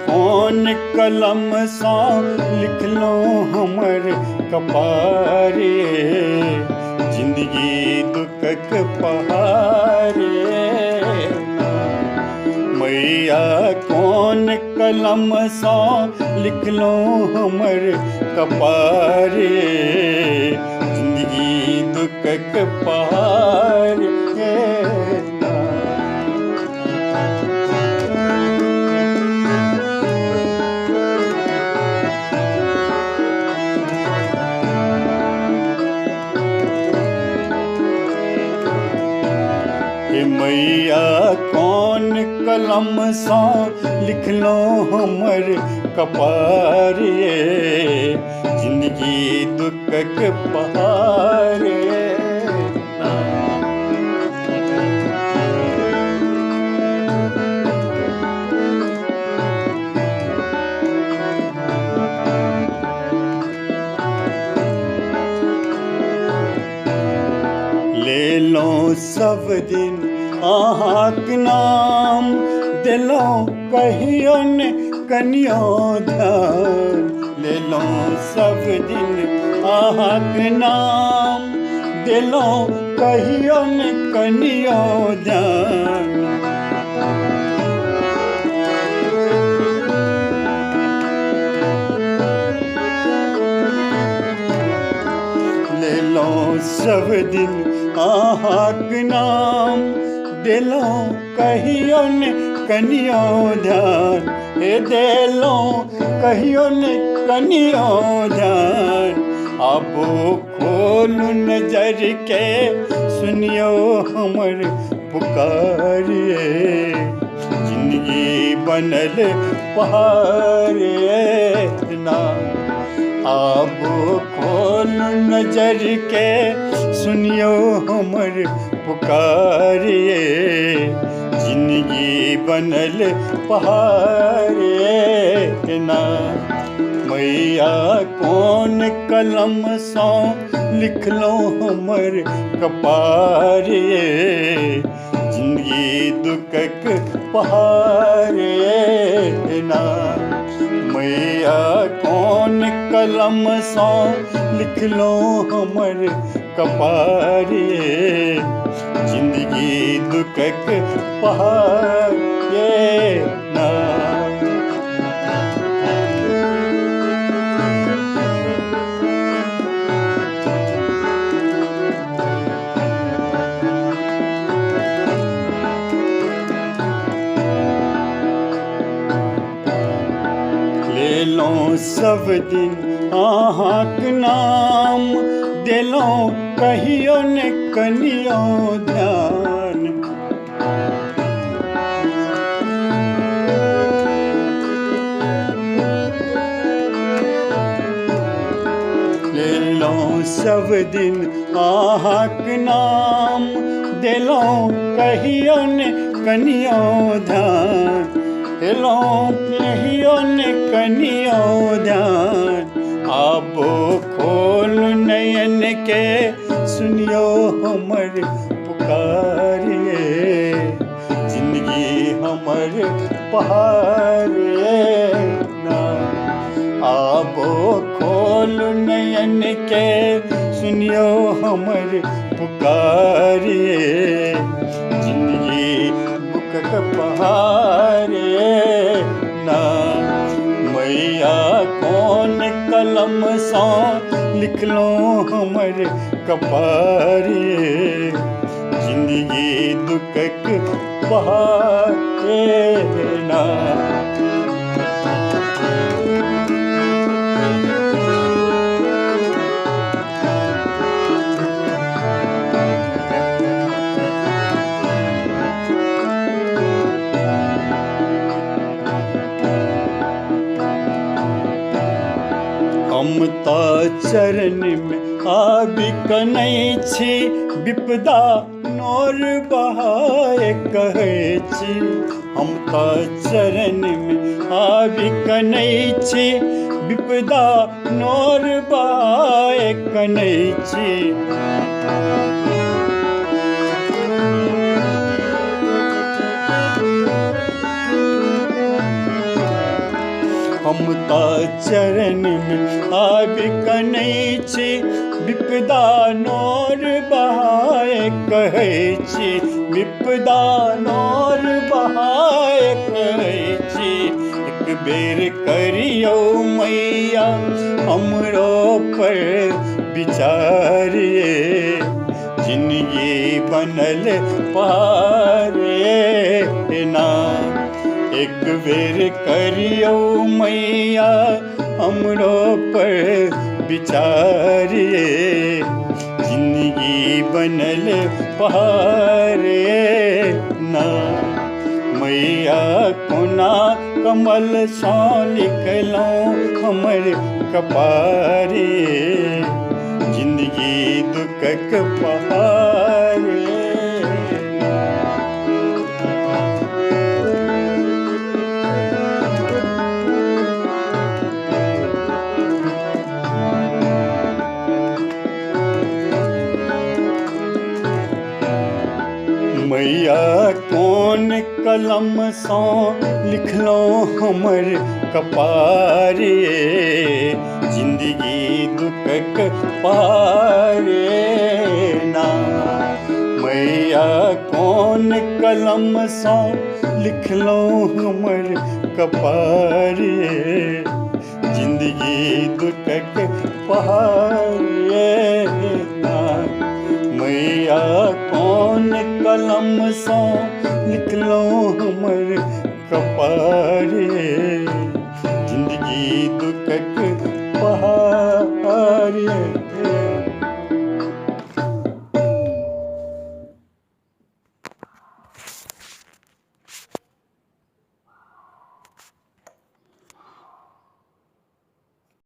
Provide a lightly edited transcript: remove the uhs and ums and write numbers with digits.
कौन कलम सा लिख लो हमर कपारे, जिंदगी दुखक पहारे। मैया कौन कलम सा लिख लो हमर कपारे, जिंदगी दुखक पहारे। मैया कौन कलम सा लिख लो हमर कपारे, जिंदगी दुखक पहारे। ले लो सब दिन आहाक नाम, दिलो कहियो न कनियो ध्यान। ले लो सब दिन आहाक नाम, दिलो कहियो न कनियो ध्यान। ले लो सब दिन आहाक नाम, दिलो कहियो न कनियो ध्यान। हे दिलो कहियो न कनियो ध्यान। आबो खोलू नजर के सुनियो हमर पुकारे, जिंदगी बनल पहाड़े ना। आबो खोलू नजर के सुनियो हमर पुकारे, जिंदगी बनल पहाड़े ना। मैया कौन कलम सा लिख लो हमर कपारे, जिंदगी दुखक पहाड़े ना। मैया कौन कलम सा लिख लो हमर कपारे, जिंदगी दुखक पहाड़े ना। ले लो सब दिन आहाक नाम, दिलो कहियो न कनियो ध्यान। ले लो सब दिन आहाक नाम, दिलो कहियो न कनियो ध्यान। दिलो कहियो न कनियो ध्यान। आबो खोलू नयन के सुनियो हमर पुकारे, जिंदगी हमर पहाड़े ना। आबो खोलू नयन के सुनियो हमर पुकारे, जिंदगी दुखक पहाड़े ना। मैया कौन कलम सा लिख लो हमर कपारे, जिंदगी दुखक पहाड़े ना। हम ता चरण में आबि कनै छी, विपदा नोर बहाए कहै छी। हम ता चरण में आबि कनै छी, विपदा नोर बहाए कनै छी। ममता चरण में आबि कनै छी, विपदा नोर बहाए कहै छी, विपदा नोर बहाए कहै छी। एक बेर करियो मैया हमरो पर विचारिए, जिंदगी बनल पारे ना। एक बेर करियो मैया हमरो पर विचारिए, जिंदगी बनल पारे ना। मैया कोना कमल सँ लिखलहुँ हमर कपारे, जिंदगी दुखक पहाड़े। मैया कोन कलम सँ लिखलहुँ हमर कपारे, जिंदगी दुखक पारे ना। मैया कोन कलम सँ लिखलहुँ हमर कपारे, जिंदगी दुखक पारे ना। मैया कोन कलम सँ लिखलहुँ हमर कपारे, जिंदगी दुखक पहाड़े।